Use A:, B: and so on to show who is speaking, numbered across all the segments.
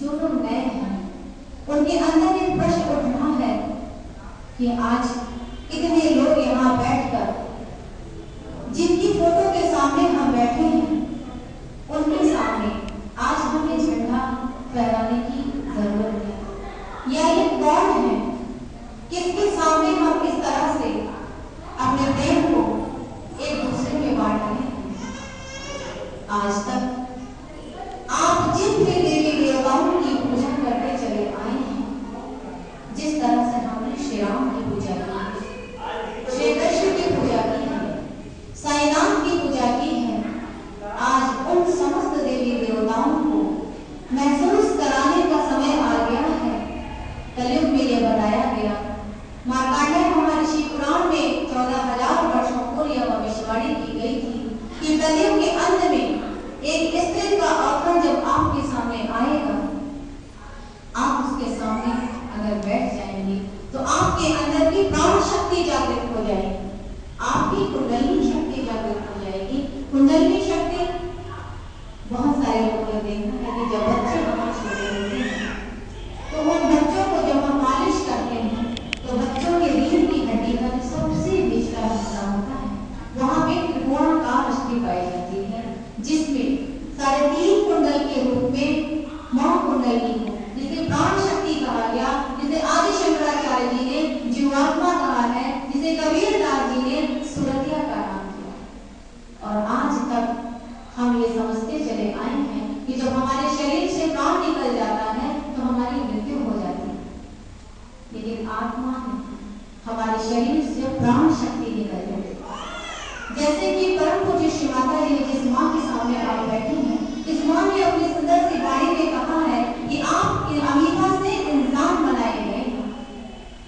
A: जो लोग नए हैं उनके अंदर एक प्रश्न उठ रहा है कि आज इतने लोग यहाँ बैठकर जिनकी फोटो के सामने हम बैठे हैं उनके सामने आज हमें झंडा फहराने की जरूरत है। या ये कौन है किसके सामने हम इस तरह से अपने प्रेम को एक दूसरे में बांट रहे हैं। आज तक आप जिन भी देवी देवताओं की पूजा करते चले आए हैं, जिस तरह से हमने श्री राम की पूजा की, श्री कृष्ण की पूजा की है, साईनाथ की पूजा की है, आज उन समस्त देवी देवताओं को महसूस कराने का समय आ गया है। कलयुग में यह बताया गया, मार्कंडेय महर्षि पुराण में 14,000 वर्षों पूर्व यह भविष्यवाणी की गई थी कि कलयुग के अंत में एक स्त्री का अवतरण जब आपके सामने आएगा, आप उसके सामने अगर बैठ जाएंगे तो आपके अंदर की प्राण शक्ति जागृत हो जाएगी, आपकी कुंडलिनी शक्ति जागृत हो जाएगी। कुंडलिनी शक्ति बहुत सारे लोगों ने देखा है कि जब बच्चे बहुत छोटे होते हैं तो उन बच्चों को जब हम मालिश करते हैं तो बच्चों के रीढ़ की हड्डी का जो सबसे निचला हिस्सा होता है वहां में त्रिकोणाकार अस्थि पाई जाती है, जिसमें 3.5 कुंडल के रूप में महा कुंडली को, जिसे प्राण शक्ति कहा गया, जिसे आदि शंकराचार्य जी ने जीवात्मा कहा है, जिसे कबीरदास जी ने सुरतिया का नाम दिया। और आज तक हम ये समझते चले आए हैं कि जब हमारे शरीर से प्राण निकल जाता है तो हमारी मृत्यु हो जाती है, लेकिन आत्मा में हमारे शरीर से प्राण शक्ति निकल जाती है। जैसे कि परम पूज्य श्री माता जी जिस माँ के सामने आप बैठी हैं, इस माँ ने अपनी सुंदर सी वाणी में कहा है कि आप अमीबा से इंसान बनाए गए हैं।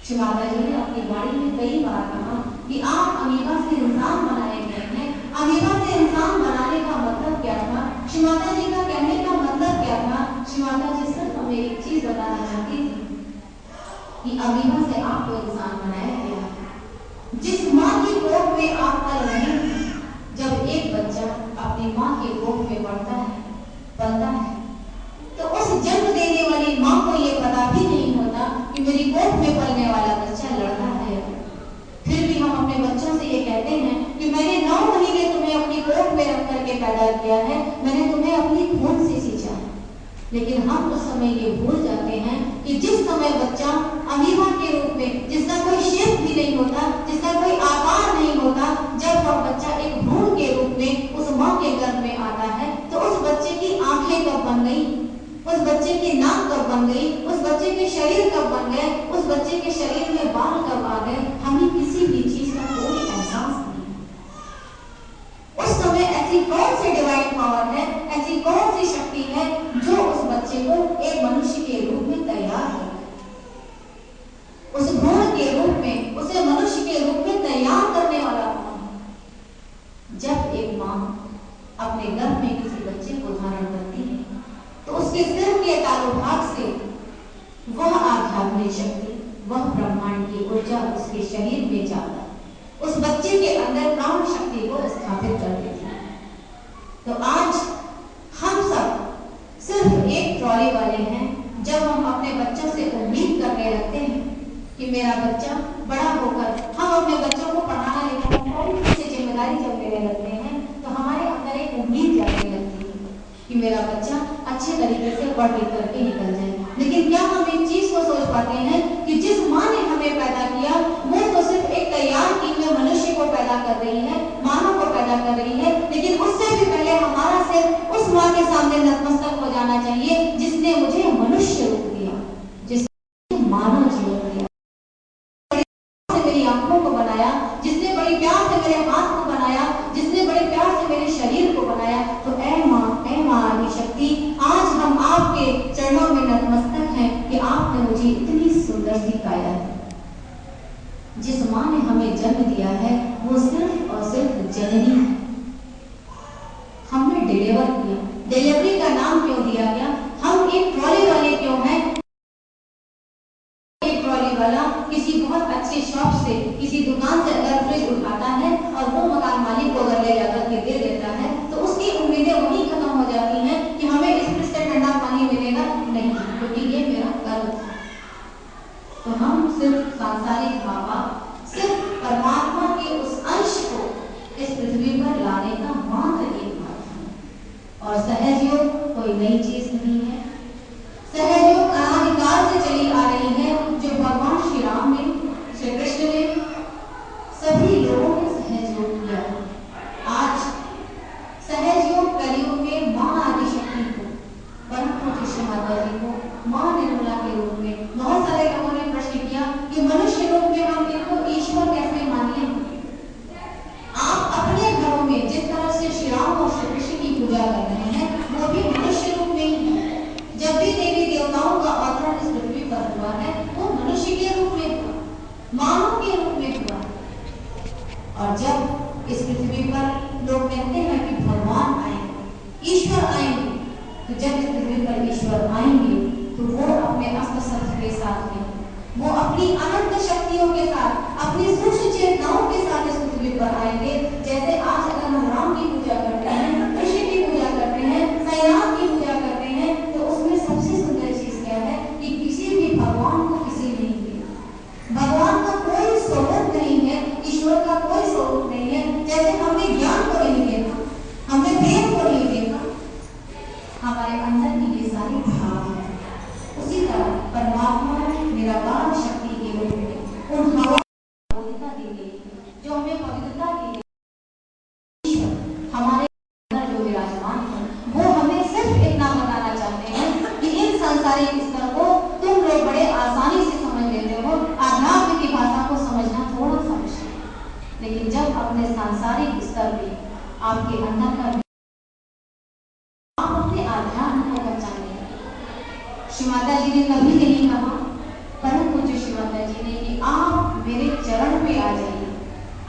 A: श्री माता जी ने अपनी वाणी में कई बार कहा कि आप अमीबा से इंसान बनाए गए हैं। अमीबा से इंसान बनाने का मतलब क्या था? श्री माता जी का कहने का मतलब क्या था? श्री माता जी सिर्फ हमें एक चीज बताना चाहती थी कि अमीबा से आपको इंसान बनाया गया। जिस माँ की कोख में आप पल रहे हैं, जब एक बच्चा अपनी माँ की कोख में पलता है तो उस जन्म देने वाली माँ को ये पता भी नहीं होता कि मेरी कोख में पलने वाला बच्चा लड़का है। फिर भी हम अपने बच्चों से ये कहते हैं कि मैंने 9 महीने तुम्हें अपनी कोख में रख करके पैदा किया है, मैंने तुम्हें अपनी खून से सींचा है। लेकिन हम उस समय ये भूल जाते हैं कि जिस समय बच्चा अमीबा के रूप में, जिसका कोई शेप भी नहीं होता, जिसका कोई आकार नहीं होता, जब वह बच्चा एक भ्रूण के रूप में उस माँ के गर्भ में आता है तो उस बच्चे की आंखें कब बन गई, उस बच्चे की नाक कब बन गई, उस बच्चे के शरीर कब बन गए, उस बच्चे के शरीर में बाल कब आ गए, हमें किसी भी चीज का कोई एहसास नहीं। उस समय ऐसी कौन सी डिवाइन पावर है, ऐसी कौन सी शक्ति है जो उस बच्चे को एक मनुष्य के रूप में तैयार कर, उस भ्रूण के रूप में उसे मनुष्य के रूप में तैयार करने वाला कौन है? जब एक माँ अपने गर्भ में किसी बच्चे को धारण करती है तो उसके सिर के तालु भाग से वह आध्यात्मिक शक्ति, वह ब्रह्मांड की ऊर्जा उसके शरीर में जाकर उस बच्चे के अंदर प्राण शक्ति को स्थापित कर देती है। तो आज हम सब सिर्फ एक ट्रॉली वाले हैं। जब हम अपने बच्चों से उम्मीद करने लगते हैं कि मेरा बच्चा बड़ा होकर, हम अपने बच्चों को पढ़ाना लिखाना से जिम्मेदारी जब लेने लगते हैं तो हमारे अंदर एक उम्मीद जाने लगती है कि मेरा बच्चा अच्छे तरीके से पढ़ लिख करके निकल जाए। लेकिन क्या हम एक चीज को सोच पाते हैं कि जिस माँ ने हमें पैदा किया वो तो सिर्फ एक तैयार की हुए मनुष्य को पैदा कर रही है, मानव को पैदा कर रही है, लेकिन उससे भी पहले हमारा सिर उस माँ के सामने नतमस्तक हो जाना चाहिए जिसने मुझे मनुष्य रूप दिया, जिसने मानव जीवन दिया, मेरी आंखों को बनाया, जिसने बड़े प्यार से मेरे हाथ को बनाया, जिसने बड़े प्यार से मेरे शरीर को बनाया। तो ऐ माँ आदि शक्ति, आज हम आपके चरणों में नतमस्तक हैं कि आपने मुझे इतनी सुंदर सी काया है। जिस माँ ने हमें जन्म दिया है वो सिर्फ और सिर्फ जननी है। हमने डिलीवर किया, डिलीवरी का नाम क्यों दिया गया? हम एक ट्रॉली वाले क्यों हैं? एक ट्रॉली वाला किसी बहुत अच्छे शॉप से, किसी दुकान से अगर फ्रिज उठाता है और वो मकान मालिक को अगर ले जाकर के दे देता है तो उसकी उम्मीदें वहीं खत्म हो जाती हैं कि हमें इस फ्रिज से ठंडा पानी मिलेगा। नहीं, क्योंकि ये मेरा कर्म था। तो हम सिर्फ सांसारिक माँ बाप सिर्फ परमात्मा के उस अंश को इस पृथ्वी पर लाने का मात्र एक माध्यम है। और सहज योग कोई नई चीज नहीं है। सहज योग अनादिकाल से चली आ रही है, जो भगवान श्री राम ने, श्री कृष्ण ने, सभी लोगों ने सहज योग किया है। आज सहज योग कलयुग में माँ आदिशक्ति को, परम पूज्य श्री माता जी को माँ निर्मला के रूप में, बहुत सारे लोगों ने प्रश्न किया कि मनुष्य रूप में हम इनको ईश्वर कैसे मानिए। आप अपने घरों में जिस तरह से श्री राम और श्री कृष्ण की पूजा कर रहे हैं, वो भी मनुष्य रूप में ही है। जब भी देवी देवताओं का अवतरण इस पृथ्वी पर हुआ है, वो मनुष्य के रूप में हुआ, मानव के रूप में हुआ। और जब इस पृथ्वी पर लोग कहते हैं कि भगवान आएंगे, ईश्वर आएंगे, तो जब इस पृथ्वी पर ईश्वर आएंगे तो वो अपने अस्त्र शस्त्र के साथ में, वो अपनी अनंत शक्तियों के साथ, अपनी सूक्ष्म चेतनाओं के साथ इस पृथ्वी पर आएंगे। जैसे आज अगर हम राम की पूजा करते हैं, कृष्ण की पूजा करते हैं, साईनाथ की पूजा करते हैं, तो उसमें सबसे सुंदर चीज क्या है कि किसी भी भगवान को किसी नहीं दिया। भगवान का कोई स्वरूप नहीं है, ईश्वर का कोई स्वरूप नहीं है। जैसे हमने ज्ञान को नहीं देखा, हमने प्रेम को नहीं देखा, हमारे अंदर की ये सारी भाव है, उसी तरह परमात्मा निराकार शक्ति के रूप में उन हवा बोधता दी गई, जो हमें पवित्रता दी गई, हमारे अंदर जो विराजमान है, वो हमें सिर्फ इतना बताना चाहते हैं कि इन सांसारिक स्तर को तुम लोग बड़े आसानी से समझ लेते हो, आध्यात्म की भाषा को समझना थोड़ा सा मुश्किल है। लेकिन जब अपने सांसारिक स्तर पे आपके अंदर का आध्यात्म को पहचाने, श्री माता जी ने कभी नहीं कहा, परम पूज्य श्री माता जी ने, कि आप मेरे चरण पे आ जाइए,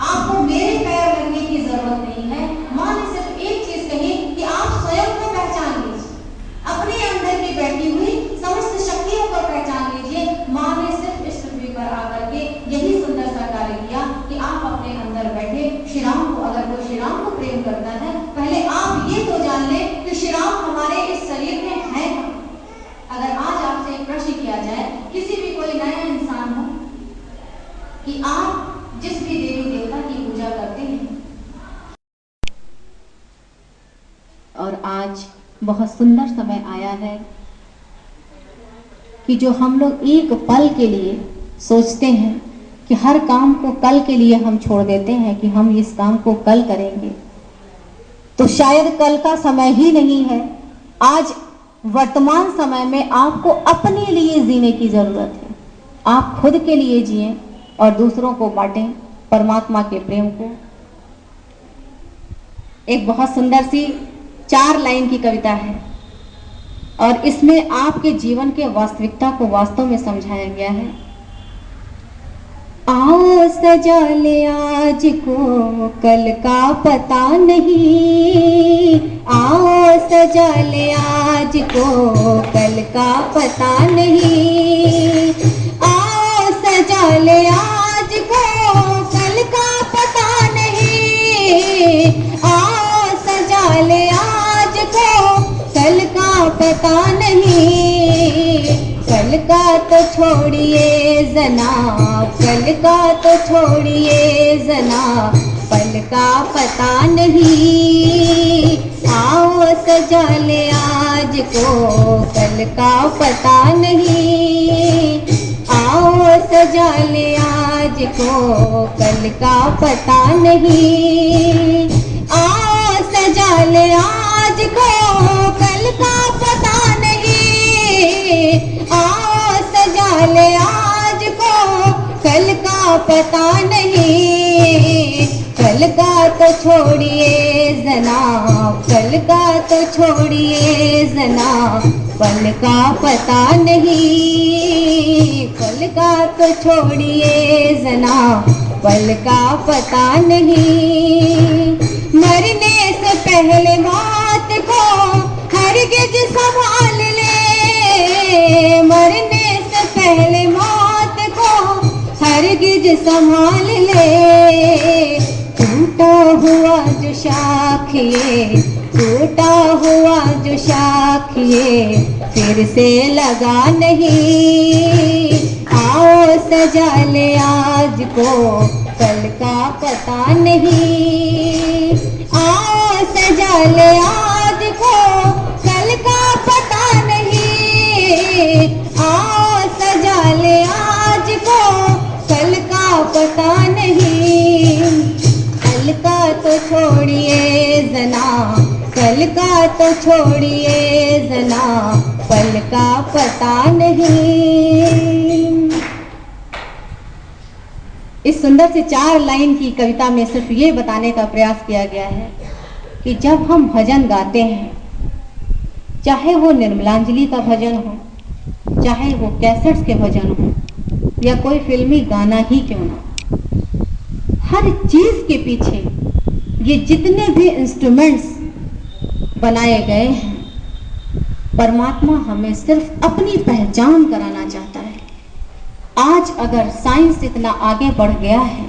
A: आपको मेरे पैर लगने की जरूरत नहीं है। माँ ने सिर्फ एक चीज कही कि आप स्वयं को पहचान लीजिए, अपने अंदर की बैठी हुई समस्त शक्तियों को पहचान लीजिए। माँ ने सिर्फ इस पृथ्वी पर आकर के यही सुंदर सा कार्य किया कि आप अपने अंदर बैठे श्री राम को, अगर कोई श्री राम को प्रेम करता है, पहले आप ये तो जान लें कि श्री राम हमारे इस शरीर में है। अगर आज आपसे एक प्रश्न किया जाए, किसी भी कोई नया इंसान हो, कि आप जिस भी देवी देवता की पूजा करते हैं, और आज बहुत सुंदर समय आया है कि जो हम लोग एक पल के लिए सोचते हैं कि हर काम को कल के लिए हम छोड़ देते हैं कि हम इस काम को कल करेंगे, तो शायद कल का समय ही नहीं है। आज वर्तमान समय में आपको अपने लिए जीने की जरूरत है। आप खुद के लिए जिएं और दूसरों को बांटें परमात्मा के प्रेम को। एक बहुत सुंदर सी 4 लाइन की कविता है और इसमें आपके जीवन के वास्तविकता को वास्तव में समझाया गया है। आओ सजा ले आज को कल का पता नहीं, आओ सजा ले आज को कल का पता नहीं, आओ सजा ले आज को कल का पता नहीं, आओ सजा ले आज को कल का पता नहीं। कल का तो छोड़िए जना, कल का तो छोड़िए जना, पल का पता नहीं, आओ सजा ले आज को कल का पता नहीं, आओ सजा ले आज को कल का पता नहीं, आओ सजा ले आज को कल का पता नहीं, आओ सजा ले आज को कल का पता नहीं। कल का तो छोड़िए जना, कल का तो छोड़िए जना, पल का पता नहीं, कल का तो छोड़िए जना, पल का पता नहीं। मरने से पहले मौत को हरगिज संभाल ले, मरने से पहले मौत को हरगिज संभाल ले, टूटा हुआ जो शाख ये टूटा हुआ जो शाख ये फिर से लगा नहीं। आओ सजा ले आज को कल का पता नहीं। आओ सजा ले आज को कल का पता नहीं। आओ सजा ले आज को कल का पता नहीं। कल का तो छोड़िए जना, कल का तो छोड़िए जना, पल का पता नहीं। इस सुंदर से 4 लाइन की कविता में सिर्फ ये बताने का प्रयास किया गया है कि जब हम भजन गाते हैं, चाहे वो निर्मलांजलि का भजन हो, चाहे वो कैसेट्स के भजन हो, या कोई फिल्मी गाना ही क्यों ना, हर चीज के पीछे ये जितने भी इंस्ट्रूमेंट्स बनाए गए हैं, परमात्मा हमें सिर्फ अपनी पहचान कराना चाहता है। आज अगर साइंस इतना आगे बढ़ गया है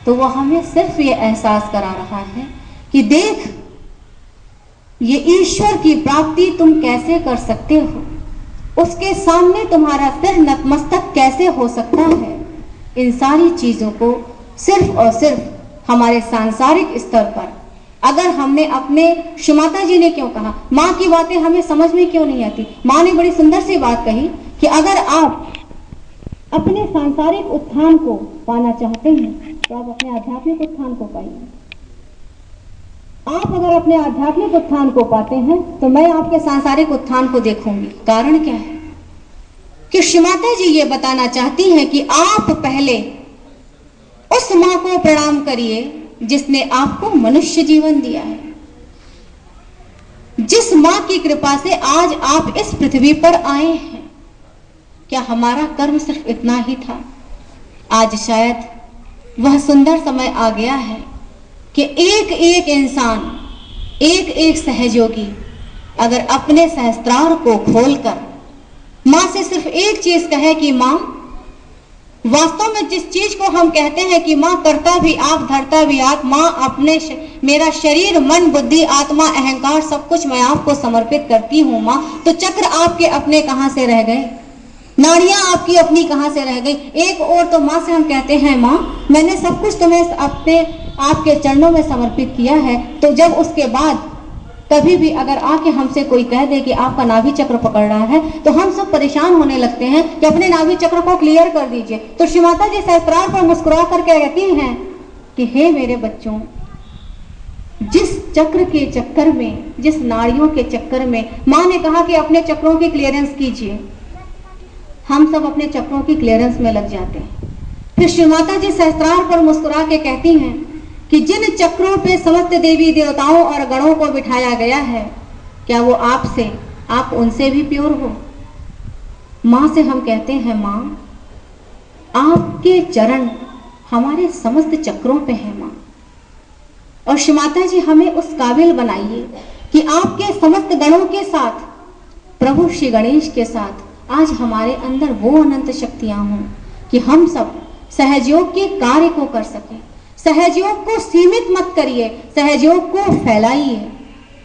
A: तो वह हमें सिर्फ ये एहसास करा रहा है कि देख, ये ईश्वर की प्राप्ति तुम कैसे कर सकते हो, उसके सामने तुम्हारा सिर नतमस्तक कैसे हो सकता है। इन सारी चीजों को सिर्फ और सिर्फ हमारे सांसारिक स्तर पर अगर हमने अपने श्रीमाता जी ने क्यों कहा, माँ की बातें हमें समझ में क्यों नहीं आती। माँ ने बड़ी सुंदर सी बात कही कि अगर आप अपने सांसारिक उत्थान को पाना चाहते हैं तो आप अपने आध्यात्मिक उत्थान को पाइए। आप अगर अपने आध्यात्मिक उत्थान को पाते हैं तो मैं आपके सांसारिक उत्थान को देखूंगी। कारण क्या है कि श्रीमाता जी ये बताना चाहती हैं कि आप पहले उस माँ को प्रणाम करिए जिसने आपको मनुष्य जीवन दिया है, जिस माँ की कृपा से आज आप इस पृथ्वी पर आए हैं। क्या हमारा कर्म सिर्फ इतना ही था? आज शायद वह सुंदर समय आ गया है कि एक एक इंसान, एक एक सहयोगी अगर अपने सहस्त्रार को खोलकर माँ से सिर्फ एक चीज कहे कि माँ, वास्तव में जिस चीज को हम कहते हैं कि माँ करता भी आप धरता भी आप, माँ अपने मेरा शरीर मन बुद्धि आत्मा अहंकार सब कुछ मैं आपको समर्पित करती हूँ माँ, तो चक्र आपके अपने कहाँ से रह गए, नाड़ियां आपकी अपनी कहाँ से रह गई। एक और तो माँ से हम कहते हैं माँ मैंने सब कुछ तुम्हें अपने आपके चरणों में समर्पित किया है, तो जब उसके बाद कभी भी अगर आके हमसे कोई कह दे कि आपका नाभि चक्र पकड़ रहा है तो हम सब परेशान होने लगते हैं कि अपने नाभि चक्र को क्लियर कर दीजिए। तो श्री माता जी सहस्त्रार पर मुस्कुरा करके कहती हैं कि हे मेरे बच्चों, जिस चक्र के चक्कर में, जिस नाड़ियों के चक्कर में माँ ने कहा कि अपने चक्रों की क्लियरेंस कीजिए, हम सब अपने चक्रों की क्लियरेंस में लग जाते हैं। फिर श्री माता जी सहस्त्रार पर मुस्कुरा के कहती हैं कि जिन चक्रों पे समस्त देवी देवताओं और गणों को बिठाया गया है, क्या वो आपसे, आप उनसे भी प्योर हो? माँ से हम कहते हैं माँ, आपके चरण हमारे समस्त चक्रों पे है माँ, और श्री माता जी हमें उस काबिल बनाइए कि आपके समस्त गणों के साथ, प्रभु श्री गणेश के साथ आज हमारे अंदर वो अनंत शक्तियां हों कि हम सब सहयोग के कार्य को कर सकें। सहयोग को सीमित मत करिए, सहयोग को फैलाइए,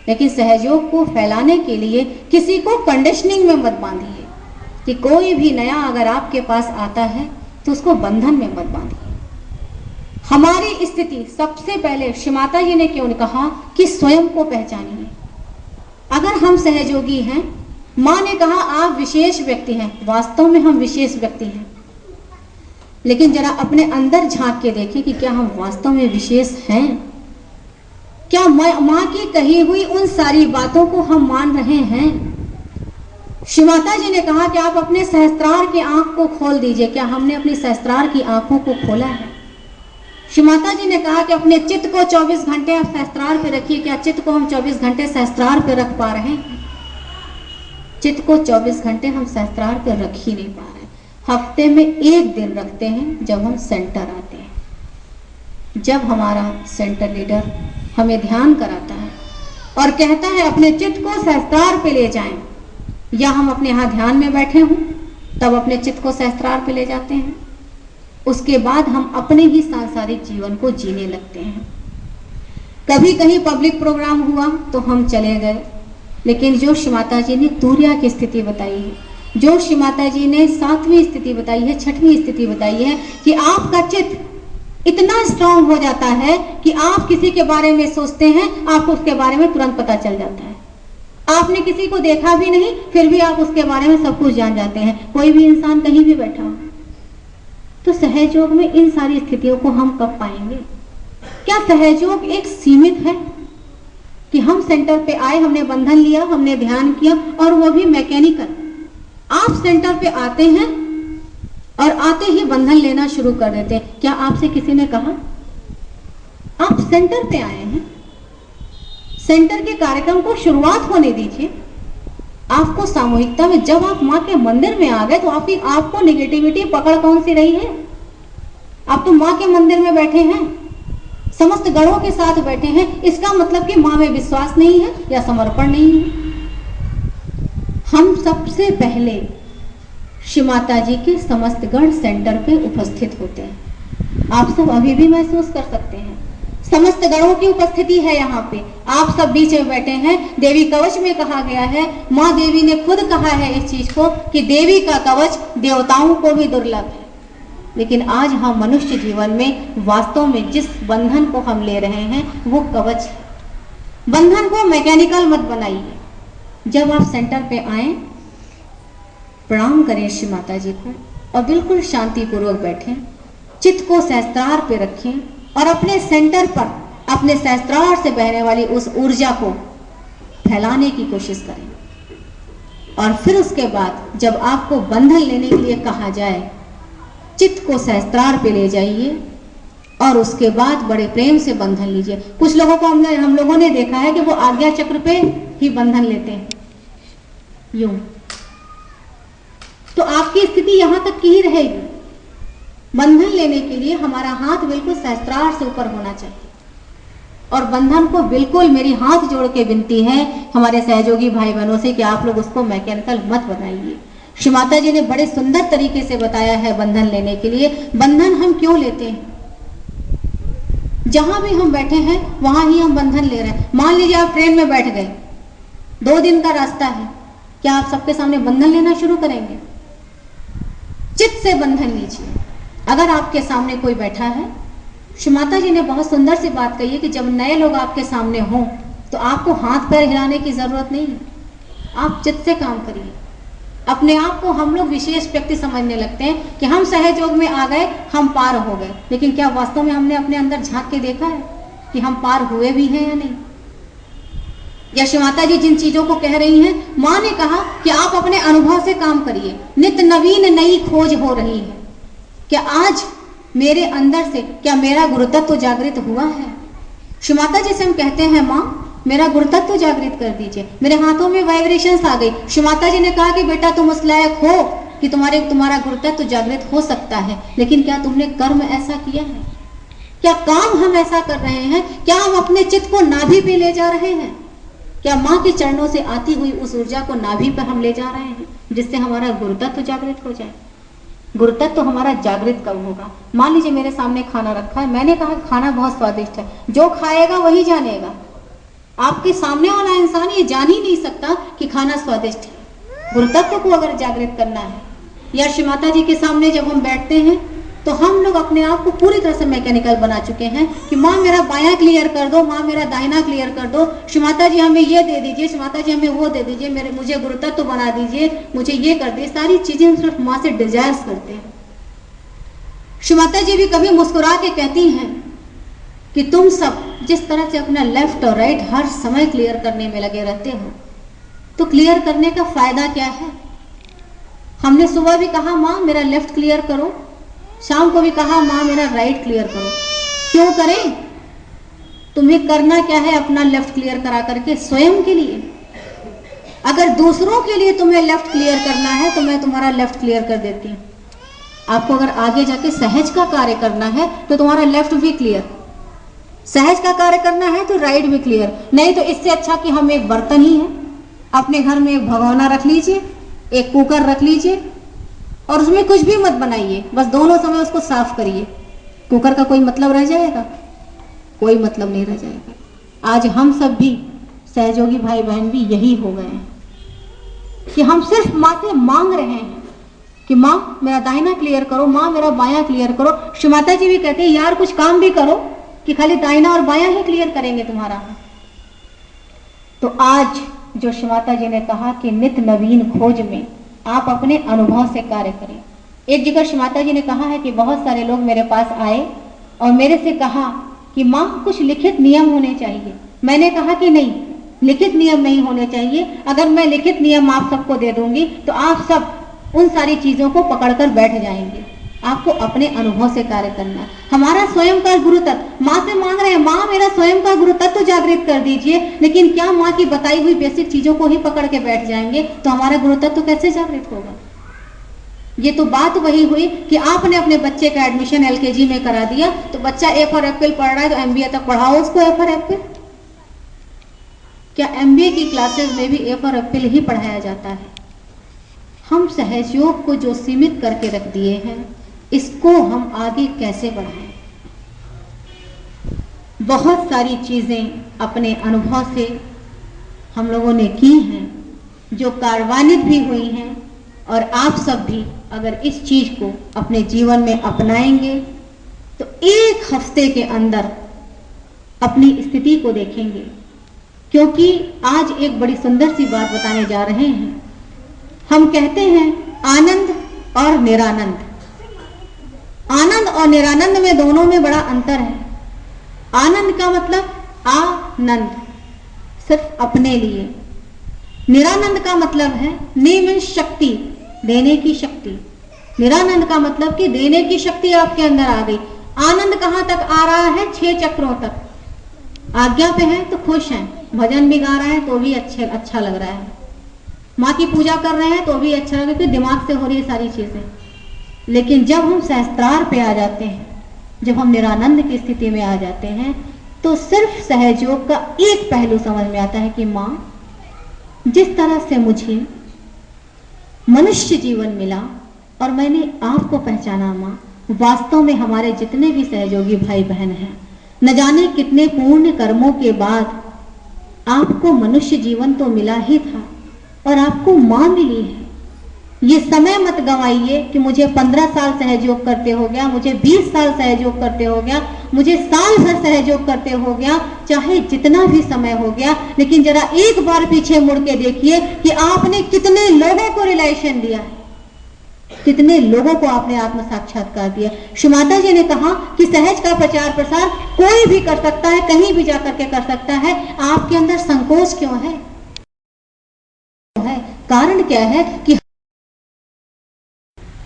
A: लेकिन सहयोग को फैलाने के लिए किसी को कंडीशनिंग में मत बांधिए कि कोई भी नया अगर आपके पास आता है तो उसको बंधन में मत बांधिए। हमारी स्थिति सबसे पहले श्री माता जी ने क्यों कहा कि स्वयं को पहचानिए। अगर हम सहयोगी हैं, माँ ने कहा आप विशेष व्यक्ति हैं, वास्तव में हम विशेष व्यक्ति हैं, लेकिन जरा अपने अंदर झांक के देखें कि क्या हम वास्तव में विशेष हैं। क्या माँ की कही हुई उन सारी बातों को हम मान रहे हैं? श्री माता जी ने कहा कि आप अपने सहस्त्रार की आंख को खोल दीजिए। क्या हमने अपनी सहस्त्रार की आंखों को खोला है? श्री माता जी ने कहा कि अपने चित्त को 24 घंटे आप सहस्त्रार पे रखिए। क्या चित्त को हम 24 घंटे सहस्त्रार पे रख पा रहे हैं? चित्त को 24 घंटे हम सहस्त्रार पे रख ही नहीं पा रहे। हफ्ते में एक दिन रखते हैं जब हम सेंटर आते हैं, जब हमारा सेंटर लीडर हमें ध्यान कराता है और कहता है अपने चित्त को सहस्त्रार पे ले जाएं, या हम अपने यहाँ ध्यान में बैठे हों तब अपने चित्त को सहस्त्रार पे ले जाते हैं। उसके बाद हम अपने ही सांसारिक जीवन को जीने लगते हैं। कभी कहीं पब्लिक प्रोग्राम हुआ तो हम चले गए, लेकिन जो श्री माता जी ने तूर्या की स्थिति बताई है, जो श्री माता जी ने 7वीं स्थिति बताई है, 6वीं स्थिति बताई है कि आपका चित्त इतना स्ट्रांग हो जाता है कि आप किसी के बारे में सोचते हैं, आपको उसके बारे में तुरंत पता चल जाता है। आपने किसी को देखा भी नहीं, फिर भी आप उसके बारे में सब कुछ जान जाते हैं, कोई भी इंसान कहीं भी बैठा हो। तो सहयोग में इन सारी स्थितियों को हम कब पाएंगे? क्या सहयोग एक सीमित है कि हम सेंटर पे आए, हमने बंधन लिया, हमने ध्यान किया, और वो भी मैकेनिकल? आप सेंटर पे आते हैं और आते ही बंधन लेना शुरू कर देते हैं। क्या आपसे किसी ने कहा? आप सेंटर पे आए हैं, सेंटर के कार्यक्रम को शुरुआत होने दीजिए। आपको सामूहिकता में, जब आप माँ के मंदिर में आ गए तो आपको नेगेटिविटी पकड़ कौन सी रही है? आप तो माँ के मंदिर में बैठे हैं, समस्त गणों के साथ बैठे हैं, इसका मतलब कि माँ में विश्वास नहीं है या समर्पण नहीं है। हम सबसे पहले श्री माता जी के समस्त गण सेंटर पे उपस्थित होते हैं। आप सब अभी भी महसूस कर सकते हैं, समस्त गणों की उपस्थिति है यहाँ पे। आप सब बीच में बैठे हैं। देवी कवच में कहा गया है, माँ देवी ने खुद कहा है इस चीज को कि देवी का कवच देवताओं को भी दुर्लभ है। लेकिन आज हम मनुष्य जीवन में वास्तव में जिस बंधन को हम ले रहे हैं वो कवच है। बंधन को मैकेनिकल मत बनाइए। जब आप सेंटर पे आए, प्रणाम करें श्री माता जी को और बिल्कुल शांतिपूर्वक बैठें, चित्त को सहस्त्रार पे रखें और अपने सेंटर पर अपने सहस्त्रार से बहने वाली उस ऊर्जा को फैलाने की कोशिश करें। और फिर उसके बाद जब आपको बंधन लेने के लिए कहा जाए, चित्त को सहस्त्रार पे ले जाइए और उसके बाद बड़े प्रेम से बंधन लीजिए। कुछ लोगों को हम लोगों ने देखा है कि वो आज्ञा चक्र पे ही बंधन लेते हैं, यूं। तो आपकी स्थिति यहां तक की ही रहेगी। बंधन लेने के लिए हमारा हाथ बिल्कुल सहस्त्रार से ऊपर होना चाहिए। और बंधन को बिल्कुल मेरी हाथ जोड़ के विनती है हमारे सहयोगी भाई बहनों से कि आप लोग उसको मैकेनिकल मत बनाइए। श्री माता जी ने बड़े सुंदर तरीके से बताया है बंधन लेने के लिए। बंधन हम क्यों लेते हैं? जहां भी हम बैठे हैं वहां ही हम बंधन ले रहे हैं। मान लीजिए आप ट्रेन में बैठ गए, 2 दिन का रास्ता है, क्या आप सबके सामने बंधन लेना शुरू करेंगे? चित्त से बंधन लीजिए। अगर आपके सामने कोई बैठा है, श्री माता जी ने बहुत सुंदर सी बात कही है कि जब नए लोग आपके सामने हों तो आपको हाथ पैर हिलाने की जरूरत नहीं है, आप चित्त से काम करिए। अपने आप को हम लोग विशेष व्यक्ति समझने लगते हैं कि हम सहयोग में आ गए, हम पार हो गए, लेकिन क्या वास्तव में हमने अपने अंदर झांक के देखा है कि हम पार हुए भी हैं या नहीं? या श्री माता जी जिन चीजों को कह रही हैं, माँ ने कहा कि आप अपने अनुभव से काम करिए, नित्य नवीन नई खोज हो रही है। क्या आज मेरे अंदर से क्या मेरा गुरुतत्व जागृत हुआ है? श्री माता जी से हम कहते हैं, माँ मेरा गुरुतत्व जागृत कर दीजिए। मेरे हाथों में वाइब्रेशंस आ गई। श्री माता जी ने कहा कि बेटा तुम उस लायक हो कि तुम्हारा गुरुतत्व जागृत हो सकता है, लेकिन क्या तुमने कर्म ऐसा किया है? क्या काम हम ऐसा कर रहे हैं? क्या हम अपने चित्त को नाभि पे ले जा रहे हैं? क्या माँ के चरणों से आती हुई उस ऊर्जा को नाभि पर हम ले जा रहे हैं जिससे हमारा गुरुतत्व जागृत हो जाए? गुरुतत्व हमारा जागृत कब होगा? मान लीजिए मेरे सामने खाना रखा है, मैंने कहा खाना बहुत स्वादिष्ट है, जो खाएगा वही जानेगा। आपके सामने वाला इंसान ये जान ही नहीं सकता कि खाना स्वादिष्ट है। गुरुतत्व को अगर जागृत करना है, या श्री माता जी के सामने जब हम बैठते हैं तो हम लोग अपने आप को पूरी तरह से मैकेनिकल बना चुके हैं कि माँ मेरा बायां क्लियर कर दो, माँ मेरा दाहिना क्लियर कर दो, श्री माता जी हमें ये दे दीजिए, श्री माता जी हमें वो दे दीजिए, मुझे गुरुतत्व बना दीजिए, मुझे ये कर दीजिए। सारी चीजें हम सिर्फ माँ से डिजायर्स करते हैं। श्री माता जी भी कभी मुस्कुरा के कहती हैं कि तुम सब जिस तरह से अपना लेफ्ट और राइट हर समय क्लियर करने में लगे रहते हो, तो क्लियर करने का फायदा क्या है? हमने सुबह भी कहा माँ मेरा लेफ्ट क्लियर करो, शाम को भी कहा माँ मेरा राइट क्लियर करो। क्यों करें? तुम्हें करना क्या है अपना लेफ्ट क्लियर करा करके? स्वयं के लिए। अगर दूसरों के लिए तुम्हें लेफ्ट क्लियर करना है तो मैं तुम्हारा लेफ्ट क्लियर कर देती हूँ। आपको अगर आगे जाके सहज का कार्य करना है तो तुम्हारा लेफ्ट भी क्लियर, सहज का कार्य करना है तो राइट भी क्लियर। नहीं तो इससे अच्छा कि हम एक बर्तन ही है, अपने घर में एक भगोना रख लीजिए, एक कुकर रख लीजिए और उसमें कुछ भी मत बनाइए, बस दोनों समय उसको साफ करिए। कुकर का कोई मतलब रह जाएगा? कोई मतलब नहीं रह जाएगा। आज हम सब भी सहयोगी भाई बहन भी यही हो गए हैं कि हम सिर्फ माँ से मांग रहे हैं कि माँ मेरा दाहिना क्लियर करो, माँ मेरा बायां क्लियर करो। श्री माता जी भी कहते हैं यार कुछ काम भी करो कि खाली दाहिना और बायां ही क्लियर करेंगे तुम्हारा। तो आज जो श्री माता जी ने कहा कि नित नवीन खोज में आप अपने अनुभव से कार्य करें। एक जगह श्री माता जी ने कहा है कि बहुत सारे लोग मेरे पास आए और मेरे से कहा कि माँ कुछ लिखित नियम होने चाहिए। मैंने कहा कि नहीं, लिखित नियम नहीं होने चाहिए। अगर मैं लिखित नियम आप सबको दे दूंगी तो आप सब उन सारी चीजों को पकड़कर बैठ जाएंगे। आपको अपने अनुभव से कार्य करना है। हमारा स्वयं का गुरु तत्व, माँ से मांग रहे हैं माँ मेरा स्वयं का गुरु तत्व जागृत कर दीजिए, लेकिन क्या माँ की बताई हुई बेसिक चीजों को ही पकड़ के बैठ जाएंगे तो हमारा गुरु तत्व कैसे जागृत होगा। ये तो बात वही हुई कि आपने अपने बच्चे का एडमिशन एलकेजी में करा दिया तो बच्चा ए फॉर एप्पल पढ़ रहा है तो एमबीए तक पढ़ाओ उसको ए फॉर एप्पल। क्या एमबीए की क्लासेस में भी ए फॉर एप्पल ही पढ़ाया जाता है। हम सहयोग को जो सीमित करके रख दिए हैं इसको हम आगे कैसे बढ़ाएं। बहुत सारी चीजें अपने अनुभव से हम लोगों ने की हैं जो कार्यान्वित भी हुई हैं और आप सब भी अगर इस चीज को अपने जीवन में अपनाएंगे तो एक हफ्ते के अंदर अपनी स्थिति को देखेंगे। क्योंकि आज एक बड़ी सुंदर सी बात बताने जा रहे हैं। हम कहते हैं आनंद और निरानंद। आनंद और निरानंद में दोनों में बड़ा अंतर है। आनंद का मतलब आनंद सिर्फ अपने लिए, निरानंद का मतलब है नि मीन्स शक्ति, देने की शक्ति। निरानंद का मतलब कि देने की शक्ति आपके अंदर आ गई। आनंद कहां तक आ रहा है? 6 चक्रों तक। आज्ञा पे है तो खुश हैं, भजन भी गा रहे हैं तो भी अच्छा लग रहा है, माँ की पूजा कर रहे हैं तो भी अच्छा लग रहा है क्योंकि दिमाग से हो रही है सारी चीजें। लेकिन जब हम सहस्त्रार पे आ जाते हैं, जब हम निरानंद की स्थिति में आ जाते हैं तो सिर्फ सहयोग का एक पहलू समझ में आता है कि माँ जिस तरह से मुझे मनुष्य जीवन मिला और मैंने आपको पहचाना माँ, वास्तव में हमारे जितने भी सहयोगी भाई बहन हैं न जाने कितने पूर्ण कर्मों के बाद आपको मनुष्य जीवन तो मिला ही था और आपको माँ मिली है। ये समय मत गंवाइए कि मुझे 15 साल सहयोग करते हो गया, मुझे 20 साल सहयोग करते हो गया, मुझे साल भर सहयोग करते हो गया, चाहे जितना भी समय हो गया, लेकिन जरा एक बार पीछे मुड़ के देखिए कि आपने कितने लोगों को रिलेशन दिया है, कितने लोगों को आपने आत्म साक्षात्कार दिया। श्री माता जी ने कहा कि सहज का प्रचार प्रसार कोई भी कर सकता है, कहीं भी जाकर के कर सकता है। आपके अंदर संकोच क्यों है? कारण क्या है कि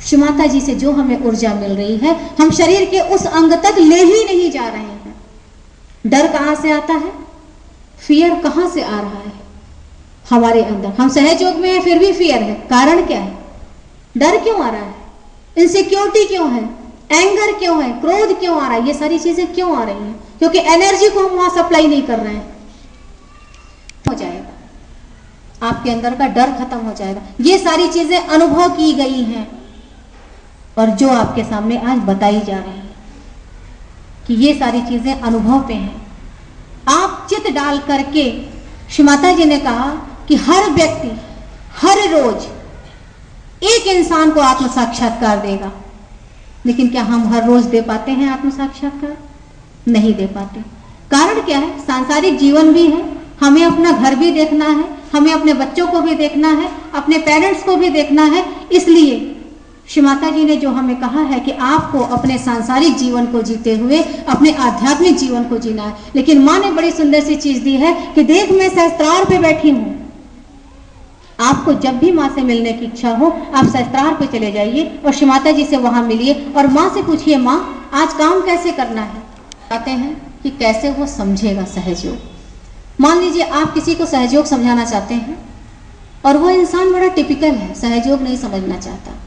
A: श्री माता जी से जो हमें ऊर्जा मिल रही है हम शरीर के उस अंग तक ले ही नहीं जा रहे हैं। डर कहां से आता है? फियर कहां से आ रहा है हमारे अंदर? हम सहयोग में है फिर भी फियर है। कारण क्या है? डर क्यों आ रहा है? इनसिक्योरिटी क्यों है? एंगर क्यों है? क्रोध क्यों आ रहा है? ये सारी चीजें क्यों आ रही हैं? क्योंकि एनर्जी को हम वहां सप्लाई नहीं कर रहे हैं। हो जाएगा, आपके अंदर का डर खत्म हो जाएगा। ये सारी चीजें अनुभव की गई हैं और जो आपके सामने आज बताई जा रही है कि ये सारी चीजें अनुभव पे हैं। आप चित डाल करके, श्री माता जी ने कहा कि हर व्यक्ति हर रोज एक इंसान को आत्म साक्षात्कार देगा, लेकिन क्या हम हर रोज दे पाते हैं आत्म साक्षात्कार? नहीं दे पाते। कारण क्या है? सांसारिक जीवन भी है, हमें अपना घर भी देखना है, हमें अपने बच्चों को भी देखना है, अपने पेरेंट्स को भी देखना है। इसलिए श्री माता जी ने जो हमें कहा है कि आपको अपने सांसारिक जीवन को जीते हुए अपने आध्यात्मिक जीवन को जीना है। लेकिन माँ ने बड़ी सुंदर सी चीज दी है कि देख मैं सहस्त्रार पे बैठी हूं। आपको जब भी माँ से मिलने की इच्छा हो आप सहस्त्रार पे चले जाइए और श्री माता जी से वहां मिलिए और माँ से पूछिए माँ आज काम कैसे करना है। कहते हैं कि कैसे वो समझेगा सहयोग। मान लीजिए आप किसी को सहयोग समझाना चाहते हैं और वो इंसान बड़ा टिपिकल है, सहयोग नहीं समझना चाहता।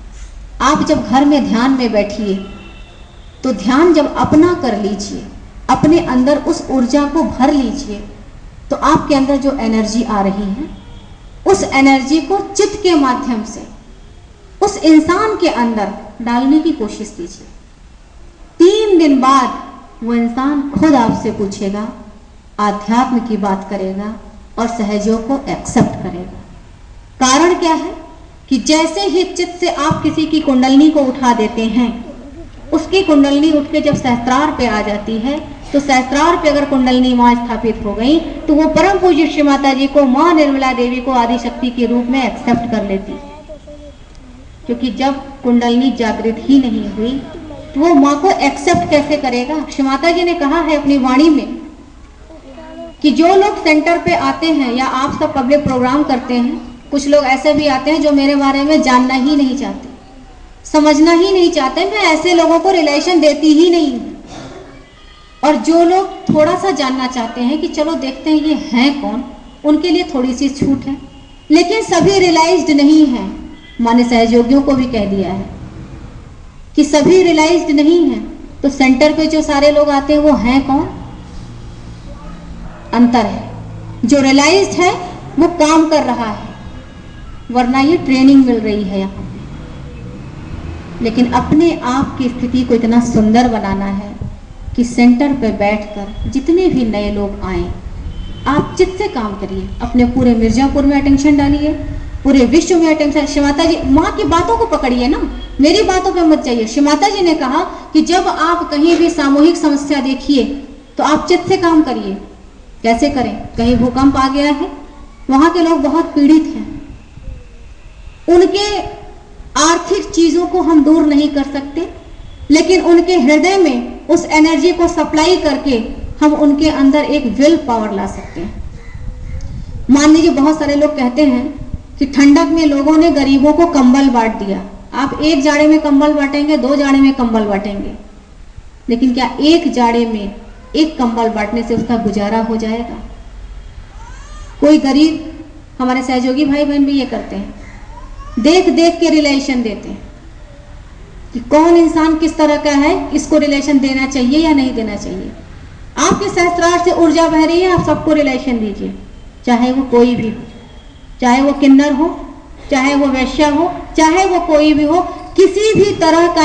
A: आप जब घर में ध्यान में बैठिए तो ध्यान जब अपना कर लीजिए, अपने अंदर उस ऊर्जा को भर लीजिए, तो आपके अंदर जो एनर्जी आ रही है उस एनर्जी को चित्त के माध्यम से उस इंसान के अंदर डालने की कोशिश कीजिए। 3 दिन बाद वो इंसान खुद आपसे पूछेगा आध्यात्म की बात करेगा और सहयोग को एक्सेप्ट करेगा। कारण क्या है कि जैसे ही चित्त से आप किसी की कुंडलनी को उठा देते हैं, उसकी कुंडलनी उठ के जब सहस्त्रार पे आ जाती है, तो सहस्त्रार पे अगर कुंडलनी मां स्थापित हो गई तो वो परम पूज्य श्री माता जी को, मां निर्मला देवी को आदिशक्ति के रूप में एक्सेप्ट कर लेती है। क्योंकि जब कुंडलनी जागृत ही नहीं हुई तो वो मां को एक्सेप्ट कैसे करेगा। श्री माता जी ने कहा है अपनी वाणी में कि जो लोग सेंटर पे आते हैं या आप सब पब्लिक प्रोग्राम करते हैं, कुछ लोग ऐसे भी आते हैं जो मेरे बारे में जानना ही नहीं चाहते, समझना ही नहीं चाहते, मैं ऐसे लोगों को रिलेशन देती ही नहीं हूं। और जो लोग थोड़ा सा जानना चाहते हैं कि चलो देखते हैं ये हैं कौन, उनके लिए थोड़ी सी छूट है, लेकिन सभी रियलाइज्ड नहीं है। माने सहयोगियों को भी कह दिया है कि सभी रियलाइज्ड नहीं है। तो सेंटर पे जो सारे लोग आते हैं वो हैं कौन? अंतर है। जो रियलाइज्ड है वो काम कर रहा है, वरना ये ट्रेनिंग मिल रही है यहाँ पे। लेकिन अपने आप की स्थिति को इतना सुंदर बनाना है कि सेंटर पे बैठकर जितने भी नए लोग आए, आप चित्त से काम करिए। अपने पूरे मिर्जापुर में अटेंशन डालिए, पूरे विश्व में अटेंशन। श्री माता जी माँ की बातों को पकड़िए ना, मेरी बातों पे मत जाइए। श्री माता जी ने कहा कि जब आप कहीं भी सामूहिक समस्या देखिए तो आप चित्त से काम करिए। कैसे करें? कहीं भूकंप आ गया है, वहां के लोग बहुत पीड़ित हैं, उनके आर्थिक चीजों को हम दूर नहीं कर सकते, लेकिन उनके हृदय में उस एनर्जी को सप्लाई करके हम उनके अंदर एक विल पावर ला सकते हैं। मान लीजिए बहुत सारे लोग कहते हैं कि ठंडक में लोगों ने गरीबों को कंबल बांट दिया। आप एक जाड़े में कंबल बांटेंगे, 2 जाड़े में कंबल बांटेंगे, लेकिन क्या एक जाड़े में एक कंबल बांटने से उसका गुजारा हो जाएगा? कोई गरीब, हमारे सहयोगी भाई बहन भी ये करते हैं, देख देख के रिलेशन देते हैं कि कौन इंसान किस तरह का है, इसको रिलेशन देना चाहिए या नहीं देना चाहिए। आपके सहस्त्रार से ऊर्जा बह रही है, आप सबको रिलेशन दीजिए, चाहे वो कोई भी हो, चाहे वो किन्नर हो, चाहे वो वैश्या हो, चाहे वो कोई भी हो, किसी भी तरह का